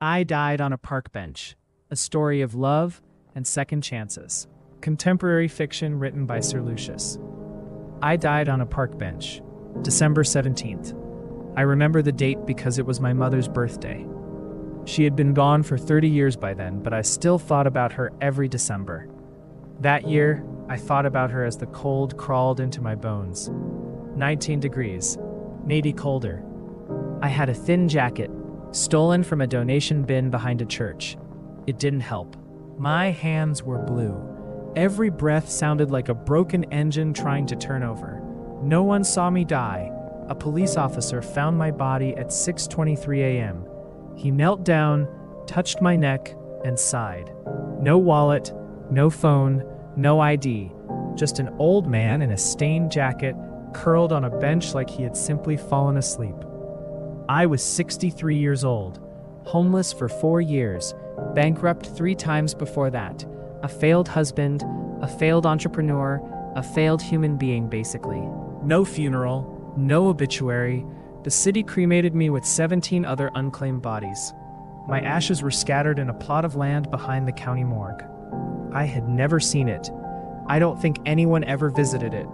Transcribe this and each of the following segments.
I Died on a Park Bench, a story of love and second chances. Contemporary fiction written by Sirlucious. I died on a park bench, December 17th. I remember the date because it was my mother's birthday. She had been gone for 30 years by then, but I still thought about her every December. That year, I thought about her as the cold crawled into my bones. 19 degrees, maybe colder. I had a thin jacket, stolen from a donation bin behind a church. It didn't help. My hands were blue. Every breath sounded like a broken engine trying to turn over. No one saw me die. A police officer found my body at 6:23 a.m. He knelt down, touched my neck, and sighed. No wallet, no phone, no ID. Just an old man in a stained jacket, curled on a bench like he had simply fallen asleep. I was 63 years old, homeless for 4 years, bankrupt 3 times before that, a failed husband, a failed entrepreneur, a failed human being basically. No funeral, no obituary. The city cremated me with 17 other unclaimed bodies. My ashes were scattered in a plot of land behind the county morgue. I had never seen it. I don't think anyone ever visited it.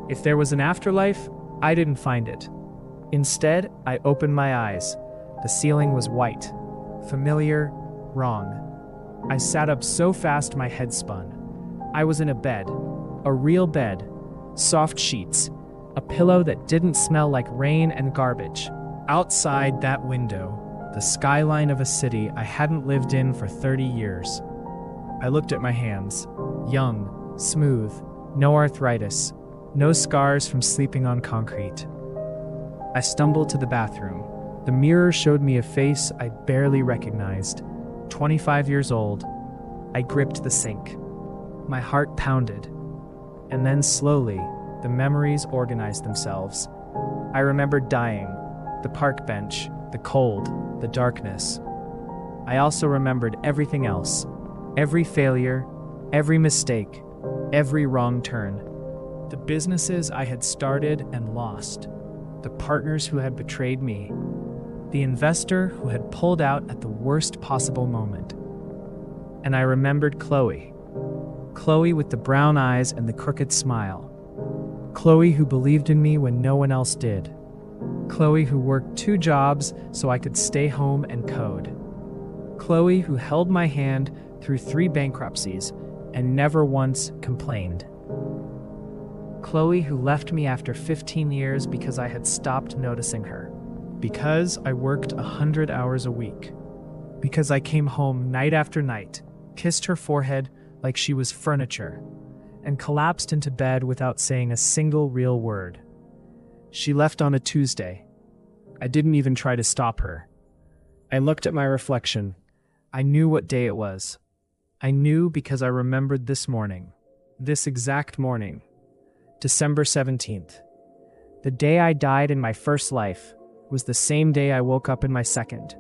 If there was an afterlife, I didn't find it. Instead, I opened my eyes. The ceiling was white. Familiar, wrong. I sat up so fast my head spun. I was in a bed. A real bed. Soft sheets. A pillow that didn't smell like rain and garbage. Outside that window, the skyline of a city I hadn't lived in for 30 years. I looked at my hands. Young, smooth, no arthritis, no scars from sleeping on concrete. I stumbled to the bathroom. The mirror showed me a face I barely recognized. 25 years old. I gripped the sink. My heart pounded. And then slowly, the memories organized themselves. I remembered dying, the park bench, the cold, the darkness. I also remembered everything else. Every failure, every mistake, every wrong turn. The businesses I had started and lost. The partners who had betrayed me. The investor who had pulled out at the worst possible moment. And I remembered Chloe. Chloe with the brown eyes and the crooked smile. Chloe who believed in me when no one else did. Chloe who worked 2 jobs so I could stay home and code. Chloe who held my hand through 3 bankruptcies and never once complained. Chloe who left me after 15 years because I had stopped noticing her. Because I worked 100 hours a week. Because I came home night after night, kissed her forehead like she was furniture, and collapsed into bed without saying a single real word. She left on a Tuesday. I didn't even try to stop her. I looked at my reflection. I knew what day it was. I knew because I remembered this morning. This exact morning. December 17th. The day I died in my first life was the same day I woke up in my second.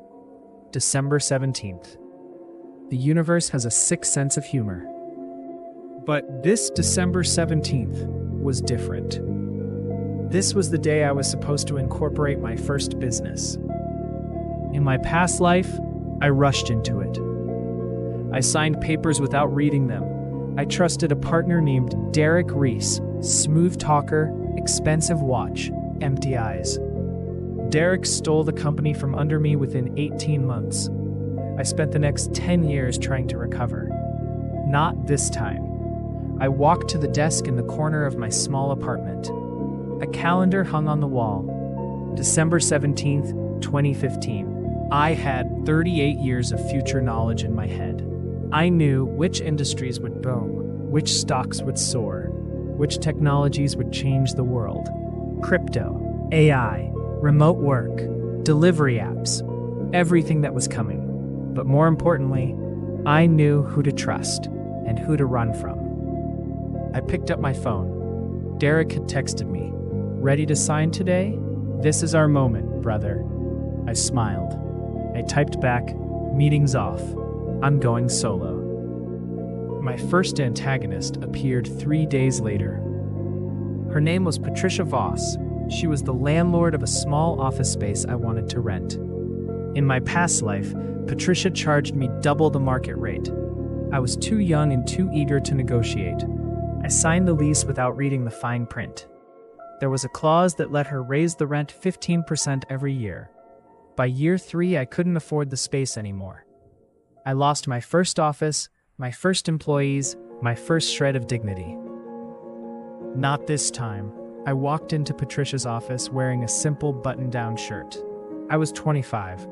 December 17th. The universe has a sick sense of humor. But this December 17th was different. This was the day I was supposed to incorporate my first business. In my past life, I rushed into it. I signed papers without reading them. I trusted a partner named Derek Reese, smooth talker, expensive watch, empty eyes. Derek stole the company from under me within 18 months. I spent the next 10 years trying to recover. Not this time. I walked to the desk in the corner of my small apartment. A calendar hung on the wall. December 17th, 2015. I had 38 years of future knowledge in my head. I knew which industries would boom, which stocks would soar, which technologies would change the world. Crypto, AI, remote work, delivery apps, everything that was coming. But more importantly, I knew who to trust and who to run from. I picked up my phone. Derek had texted me. Ready to sign today? This is our moment, brother. I smiled. I typed back, meeting's off. I'm going solo. My first antagonist appeared 3 days later. Her name was Patricia Voss. She was the landlord of a small office space I wanted to rent. In my past life, Patricia charged me double the market rate. I was too young and too eager to negotiate. I signed the lease without reading the fine print. There was a clause that let her raise the rent 15% every year. By year 3, I couldn't afford the space anymore. I lost my first office, my first employees, my first shred of dignity. Not this time. I walked into Patricia's office wearing a simple button-down shirt. I was 25,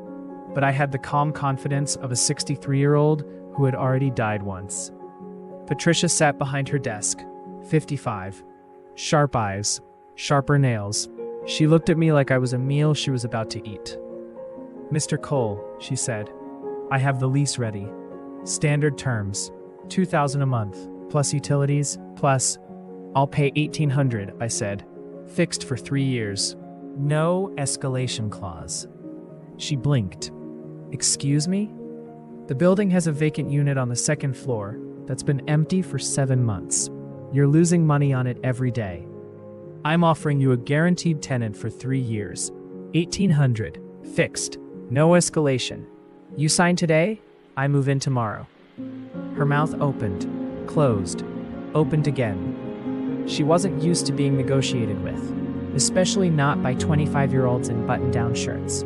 but I had the calm confidence of a 63-year-old who had already died once. Patricia sat behind her desk, 55. Sharp eyes, sharper nails. She looked at me like I was a meal she was about to eat. "Mr. Cole," she said, "I have the lease ready. Standard terms, $2,000 a month, plus utilities, plus..." "I'll pay $1,800, I said. "Fixed for 3 years. No escalation clause." She blinked. "Excuse me?" "The building has a vacant unit on the second floor that's been empty for 7 months. You're losing money on it every day. I'm offering you a guaranteed tenant for 3 years. $1,800, fixed, no escalation. You sign today, I move in tomorrow." Her mouth opened, closed, opened again. She wasn't used to being negotiated with, especially not by 25-year-olds in button-down shirts.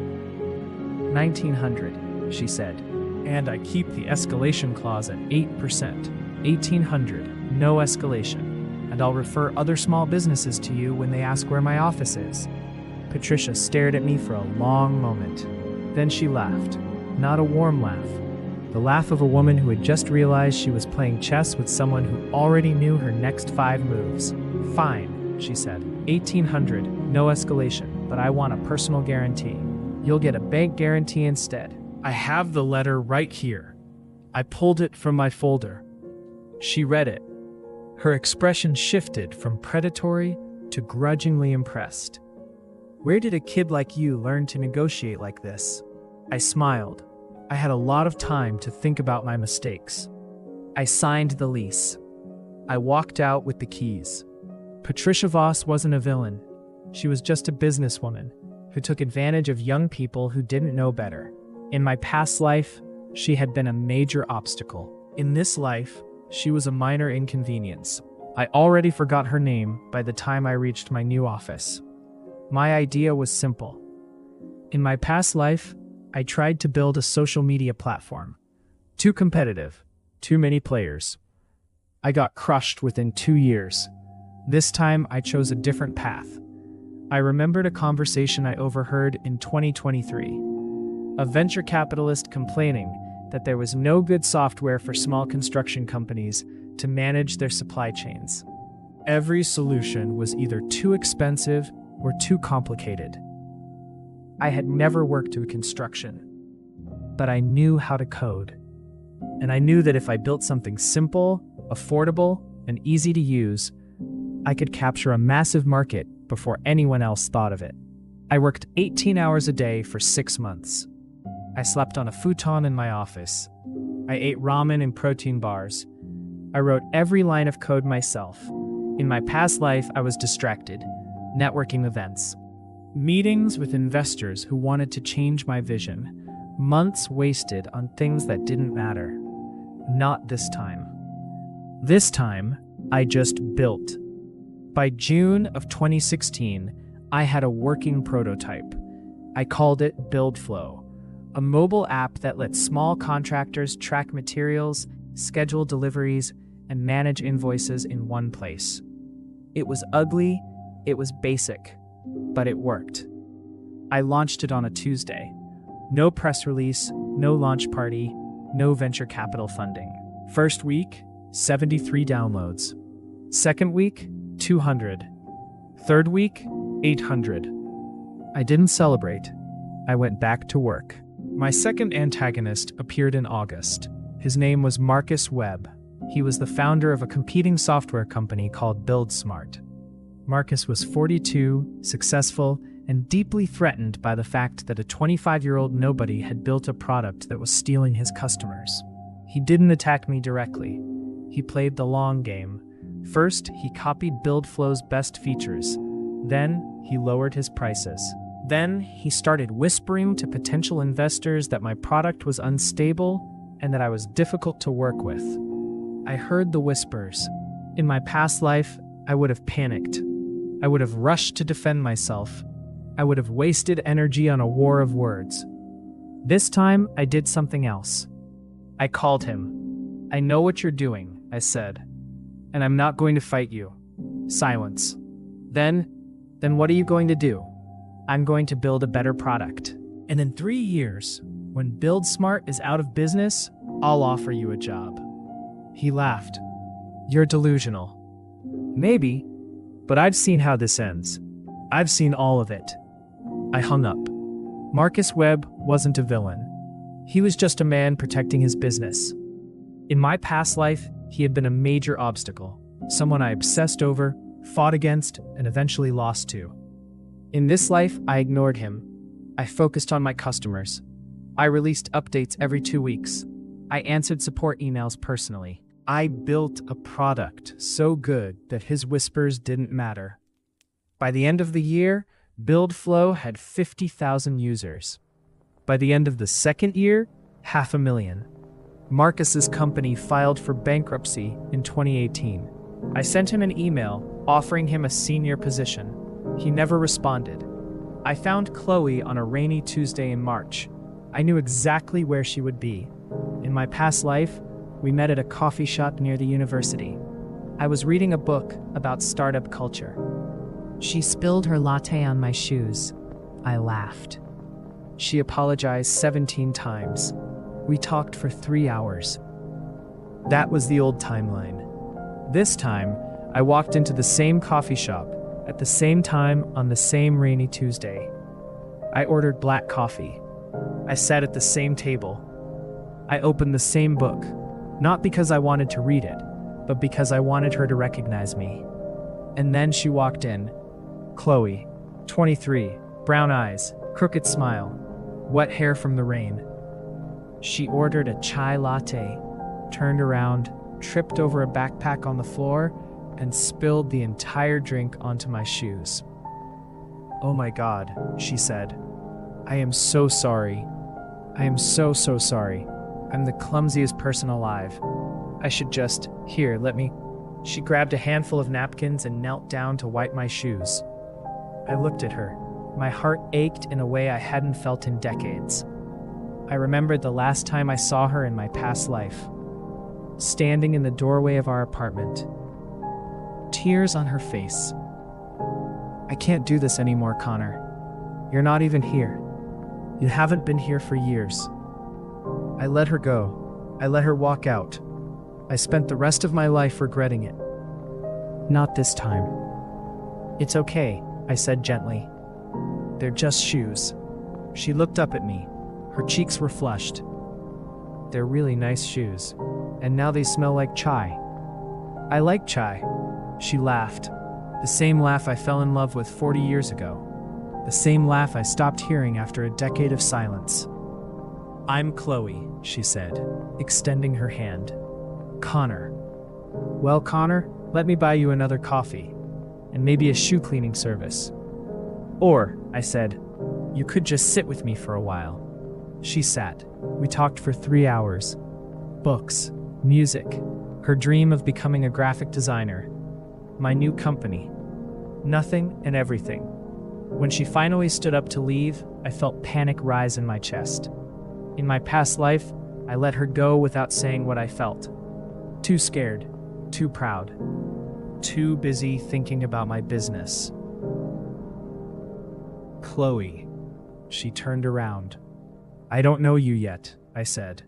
$1,900, she said, "and I keep the escalation clause at 8%. $1,800, no escalation, and I'll refer other small businesses to you when they ask where my office is." Patricia stared at me for a long moment. Then she laughed, not a warm laugh, the laugh of a woman who had just realized she was playing chess with someone who already knew her next 5 moves. "Fine," she said. $1,800, no escalation, but I want a personal guarantee. You'll get a bank guarantee instead. I have the letter right here. I pulled it from my folder. She read it. Her expression shifted from predatory to grudgingly impressed. "Where did a kid like you learn to negotiate like this?" I smiled. I had a lot of time to think about my mistakes. I signed the lease. I walked out with the keys. Patricia Voss wasn't a villain. She was just a businesswoman who took advantage of young people who didn't know better. In my past life, she had been a major obstacle. In this life, she was a minor inconvenience. I already forgot her name by the time I reached my new office. My idea was simple. In my past life, I tried to build a social media platform. Too competitive, too many players. I got crushed within 2 years. This time, I chose a different path. I remembered a conversation I overheard in 2023. A venture capitalist complaining that there was no good software for small construction companies to manage their supply chains. Every solution was either too expensive or too complicated. I had never worked in construction, but I knew how to code. And I knew that if I built something simple, affordable, and easy to use, I could capture a massive market before anyone else thought of it. I worked 18 hours a day for 6 months. I slept on a futon in my office. I ate ramen and protein bars. I wrote every line of code myself. In my past life, I was distracted. Networking events. Meetings with investors who wanted to change my vision. Months wasted on things that didn't matter. Not this time. This time, I just built. By June of 2016, I had a working prototype. I called it BuildFlow, a mobile app that lets small contractors track materials, schedule deliveries, and manage invoices in one place. It was ugly, it was basic, but it worked. I launched it on a Tuesday. No press release, no launch party, no venture capital funding. First week, 73 downloads. Second week, 200. Third week, 800. I didn't celebrate. I went back to work. My second antagonist appeared in August. His name was Marcus Webb. He was the founder of a competing software company called BuildSmart. Marcus was 42, successful, and deeply threatened by the fact that a 25-year-old nobody had built a product that was stealing his customers. He didn't attack me directly. He played the long game. First, he copied BuildFlow's best features. Then, he lowered his prices. Then he started whispering to potential investors that my product was unstable and that I was difficult to work with. I heard the whispers. In my past life, I would have panicked. I would have rushed to defend myself. I would have wasted energy on a war of words. This time, I did something else. I called him. "I know what you're doing," I said, "and I'm not going to fight you." Silence. Then what are you going to do?" "I'm going to build a better product. And in 3 years, when Build Smart is out of business, I'll offer you a job." He laughed. "You're delusional." "Maybe, but I've seen how this ends. I've seen all of it." I hung up. Marcus Webb wasn't a villain. He was just a man protecting his business. In my past life, he had been a major obstacle, someone I obsessed over, fought against, and eventually lost to. In this life, I ignored him. I focused on my customers. I released updates every 2 weeks. I answered support emails personally. I built a product so good that his whispers didn't matter. By the end of the year, BuildFlow had 50,000 users. By the end of the second year, 500,000. Marcus's company filed for bankruptcy in 2018. I sent him an email offering him a senior position. He never responded. I found Chloe on a rainy Tuesday in March. I knew exactly where she would be. In my past life, we met at a coffee shop near the university. I was reading a book about startup culture. She spilled her latte on my shoes. I laughed. She apologized 17 times. We talked for 3 hours. That was the old timeline. This time, I walked into the same coffee shop at the same time on the same rainy Tuesday. I ordered black coffee. I sat at the same table. I opened the same book, not because I wanted to read it, but because I wanted her to recognize me. And then she walked in. Chloe, 23, brown eyes, crooked smile, wet hair from the rain. She ordered a chai latte, turned around, tripped over a backpack on the floor, and spilled the entire drink onto my shoes. "Oh my God," she said. "I am so sorry. I am so sorry. I'm the clumsiest person alive. I should just, here, let me." She grabbed a handful of napkins and knelt down to wipe my shoes. I looked at her. My heart ached in a way I hadn't felt in decades. I remembered the last time I saw her in my past life. Standing in the doorway of our apartment. Tears on her face. "I can't do this anymore, Connor. You're not even here. You haven't been here for years." I let her go. I let her walk out. I spent the rest of my life regretting it. Not this time. "It's okay," I said gently. "They're just shoes." She looked up at me. Her cheeks were flushed. "They're really nice shoes. And now they smell like chai." "I like chai." She laughed. The same laugh I fell in love with 40 years ago. The same laugh I stopped hearing after a decade of silence. "I'm Chloe," she said, extending her hand. "Connor." "Well, Connor, let me buy you another coffee. And maybe a shoe cleaning service." "Or," I said, "you could just sit with me for a while." She sat. We talked for 3 hours. Books, music, her dream of becoming a graphic designer, my new company, nothing and everything. When she finally stood up to leave, I felt panic rise in my chest. In my past life, I let her go without saying what I felt. Too scared, too proud, too busy thinking about my business. "Chloe." She turned around. "I don't know you yet," I said,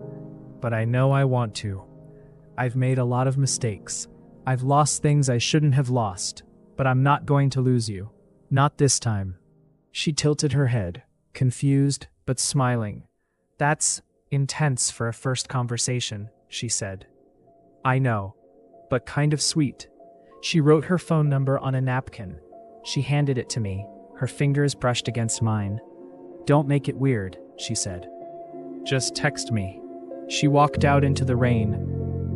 "but I know I want to. I've made a lot of mistakes. I've lost things I shouldn't have lost, but I'm not going to lose you. Not this time." She tilted her head, confused but smiling. "That's intense for a first conversation," she said. "I know, but kind of sweet." She wrote her phone number on a napkin. She handed it to me. Her fingers brushed against mine. "Don't make it weird," she said. "Just text me." She walked out into the rain.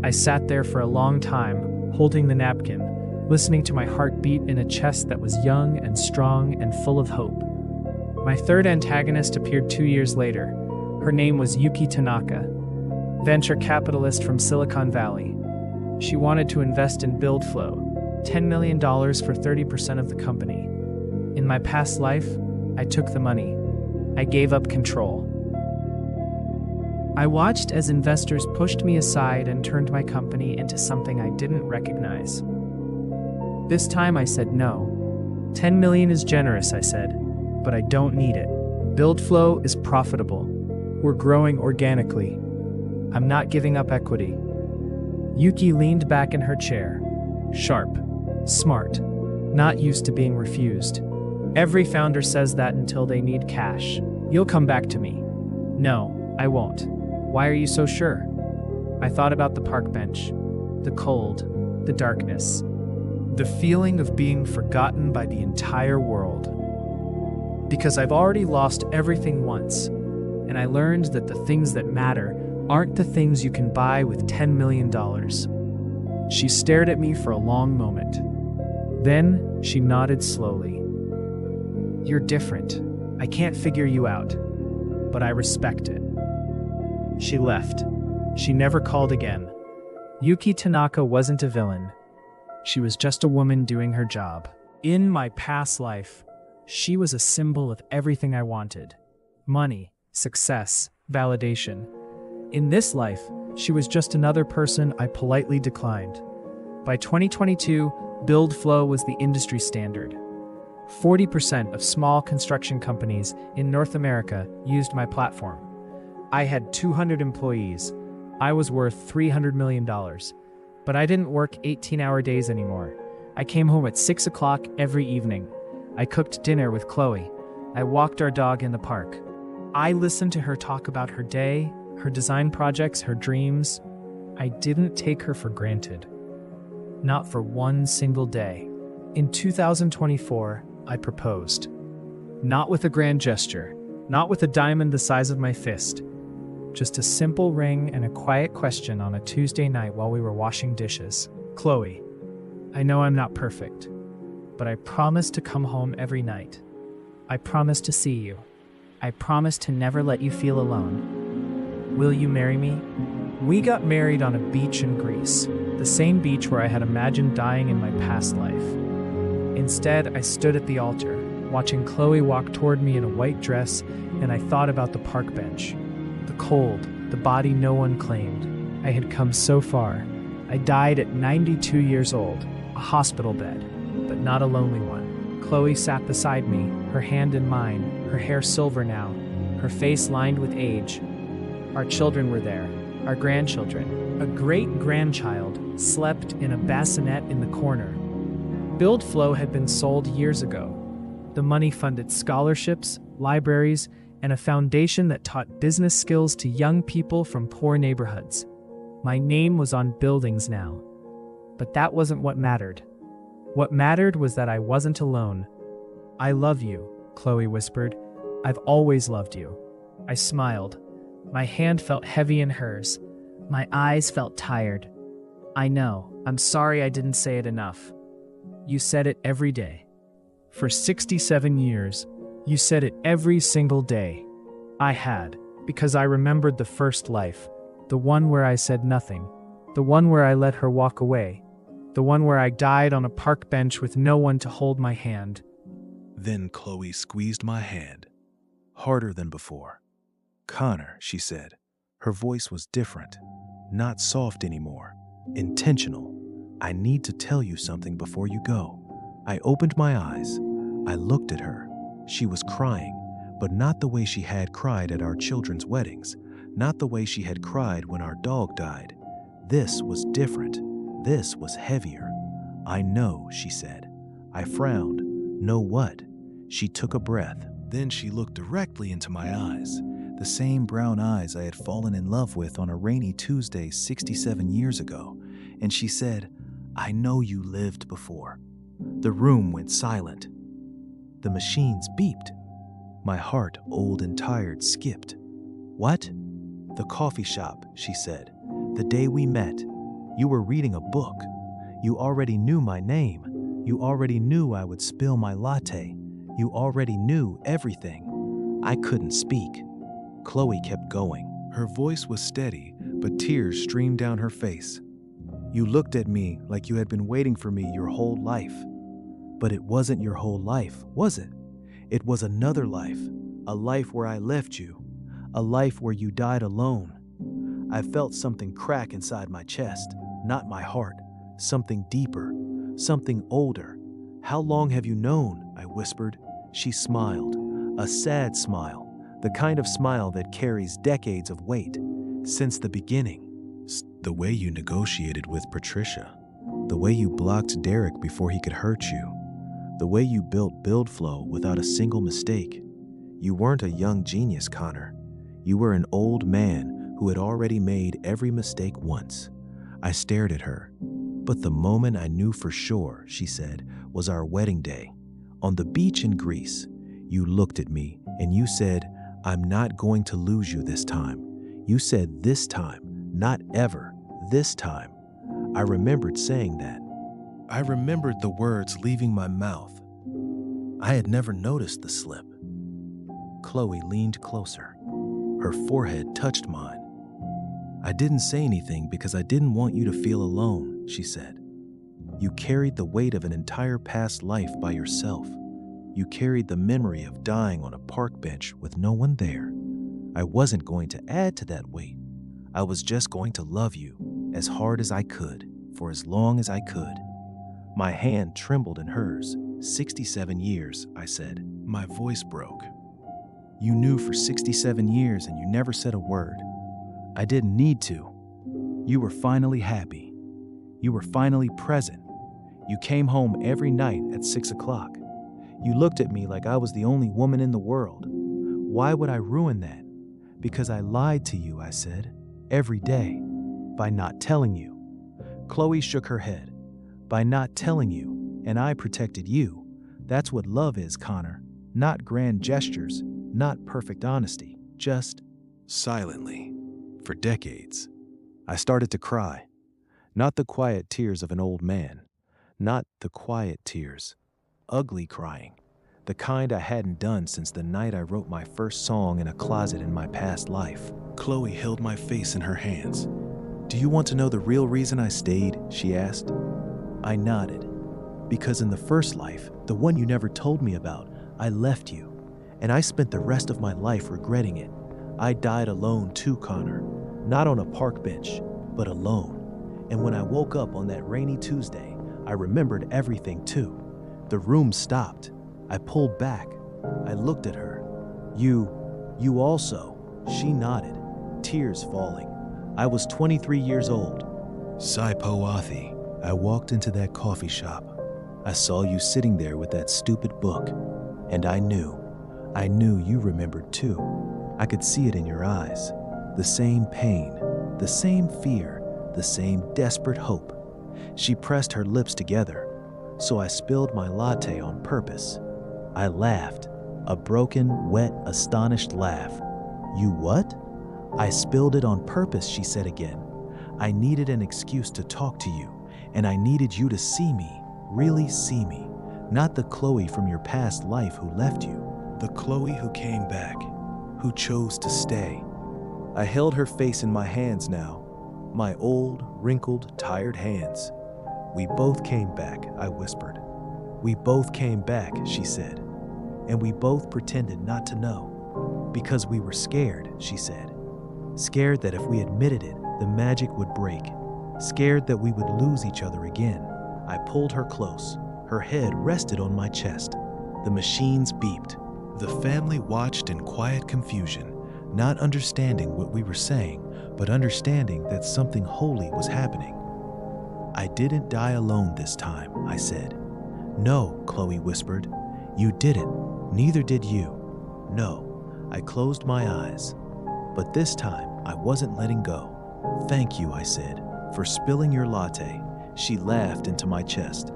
I sat there for a long time, holding the napkin, listening to my heart beat in a chest that was young and strong and full of hope. My third antagonist appeared 2 years later. Her name was Yuki Tanaka, venture capitalist from Silicon Valley. She wanted to invest in BuildFlow, $10 million for 30% of the company. In my past life, I took the money. I gave up control. I watched as investors pushed me aside and turned my company into something I didn't recognize. This time I said no. 10 million is generous, I said, but I don't need it. BuildFlow is profitable. We're growing organically. I'm not giving up equity. Yuki leaned back in her chair. Sharp. Smart. Not used to being refused. Every founder says that until they need cash. You'll come back to me. No, I won't. Why are you so sure? I thought about the park bench, the cold, the darkness, the feeling of being forgotten by the entire world. Because I've already lost everything once, and I learned that the things that matter aren't the things you can buy with $10 million. She stared at me for a long moment. Then she nodded slowly. You're different. I can't figure you out, but I respect it. She left. She never called again. Yuki Tanaka wasn't a villain. She was just a woman doing her job. In my past life, she was a symbol of everything I wanted. Money, success, validation. In this life, she was just another person I politely declined. By 2022, BuildFlow was the industry standard. 40% of small construction companies in North America used my platform. I had 200 employees. I was worth $300 million. But I didn't work 18-hour days anymore. I came home at 6 o'clock every evening. I cooked dinner with Chloe. I walked our dog in the park. I listened to her talk about her day, her design projects, her dreams. I didn't take her for granted. Not for one single day. In 2024, I proposed. Not with a grand gesture, not with a diamond the size of my fist. Just a simple ring and a quiet question on a Tuesday night while we were washing dishes. Chloe, I know I'm not perfect, but I promise to come home every night. I promise to see you. I promise to never let you feel alone. Will you marry me? We got married on a beach in Greece, the same beach where I had imagined dying in my past life. Instead, I stood at the altar, watching Chloe walk toward me in a white dress, and I thought about the park bench. The cold, the body no one claimed. I had come so far. I died at 92 years old, a hospital bed, but not a lonely one. Chloe sat beside me, her hand in mine, her hair silver now, her face lined with age. Our children were there, our grandchildren. A great-grandchild slept in a bassinet in the corner. BuildFlow had been sold years ago. The money funded scholarships, libraries, and a foundation that taught business skills to young people from poor neighborhoods. My name was on buildings now. But that wasn't what mattered. What mattered was that I wasn't alone. I love you, Chloe whispered. I've always loved you. I smiled. My hand felt heavy in hers. My eyes felt tired. I know. I'm sorry I didn't say it enough. You said it every day. For 67 years, you said it every single day. I had, because I remembered the first life, the one where I said nothing, the one where I let her walk away, the one where I died on a park bench with no one to hold my hand. Then Chloe squeezed my hand, harder than before. Connor, she said. Her voice was different, not soft anymore, intentional. I need to tell you something before you go. I opened my eyes. I looked at her. She was crying, but not the way she had cried at our children's weddings, not the way she had cried when our dog died. This was different. This was heavier. I know, she said. I frowned. Know what? She took a breath. Then she looked directly into my eyes, the same brown eyes I had fallen in love with on a rainy Tuesday 67 years ago, and she said, I know you lived before. The room went silent. The machines beeped. My heart, old and tired, skipped. What? The coffee shop, she said. The day we met. You were reading a book. You already knew my name. You already knew I would spill my latte. You already knew everything. I couldn't speak. Chloe kept going. Her voice was steady, but tears streamed down her face. You looked at me like you had been waiting for me your whole life. But it wasn't your whole life, was it? It was another life, a life where I left you, a life where you died alone. I felt something crack inside my chest, not my heart, something deeper, something older. How long have you known? I whispered. She smiled, a sad smile, the kind of smile that carries decades of weight. Since the beginning. The way you negotiated with Patricia, the way you blocked Derek before he could hurt you, the way you built build flow without a single mistake. You weren't a young genius, Connor. You were an old man who had already made every mistake once. I stared at her. But the moment I knew for sure, she said, was our wedding day. On the beach in Greece, you looked at me and you said, I'm not going to lose you this time. You said this time, not ever, this time. I remembered saying that. I remembered the words leaving my mouth. I had never noticed the slip. Chloe leaned closer. Her forehead touched mine. I didn't say anything because I didn't want you to feel alone, she said. You carried the weight of an entire past life by yourself. You carried the memory of dying on a park bench with no one there. I wasn't going to add to that weight. I was just going to love you as hard as I could, for as long as I could. My hand trembled in hers. 67 years, I said. My voice broke. You knew for 67 years and you never said a word. I didn't need to. You were finally happy. You were finally present. You came home every night at 6 o'clock. You looked at me like I was the only woman in the world. Why would I ruin that? Because I lied to you, I said, every day, by not telling you. Chloe shook her head. By not telling you, and I protected you. That's what love is, Connor. Not grand gestures, not perfect honesty, just silently, for decades. I started to cry. Not the quiet tears of an old man. Not the quiet tears. Ugly crying. The kind I hadn't done since the night I wrote my first song in a closet in my past life. Chloe held my face in her hands. Do you want to know the real reason I stayed? She asked. I nodded. Because in the first life, the one you never told me about, I left you. And I spent the rest of my life regretting it. I died alone too, Connor. Not on a park bench, but alone. And when I woke up on that rainy Tuesday, I remembered everything too. The room stopped. I pulled back. I looked at her. You also. She nodded, tears falling. I was 23 years old. Saipoathi. I walked into that coffee shop. I saw you sitting there with that stupid book. And I knew you remembered too. I could see it in your eyes. The same pain, the same fear, the same desperate hope. She pressed her lips together, so I spilled my latte on purpose. I laughed, a broken, wet, astonished laugh. You what? I spilled it on purpose, she said again. I needed an excuse to talk to you, and I needed you to see me, really see me. Not the Chloe from your past life who left you. The Chloe who came back, who chose to stay. I held her face in my hands now, my old, wrinkled, tired hands. We both came back, I whispered. We both came back, she said. And we both pretended not to know. Because we were scared, she said. Scared that if we admitted it, the magic would break. Scared that we would lose each other again. I pulled her close. Her head rested on my chest. The machines beeped. The family watched in quiet confusion, not understanding what we were saying, but understanding that something holy was happening. I didn't die alone this time, I said. No, Chloe whispered. You didn't. Neither did you. No. I closed my eyes. But this time, I wasn't letting go. Thank you, I said, for spilling your latte. She laughed into my chest.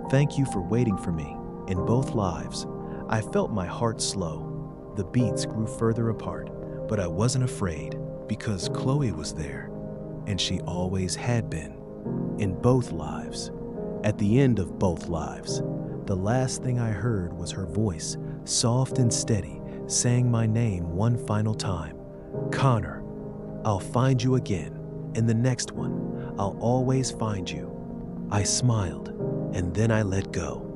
Thank you for waiting for me, in both lives. I felt my heart slow. The beats grew further apart, but I wasn't afraid because Chloe was there, and she always had been. In both lives. At the end of both lives. The last thing I heard was her voice, soft and steady, saying my name one final time. Connor, I'll find you again. In the next one, I'll always find you. I smiled, and then I let go.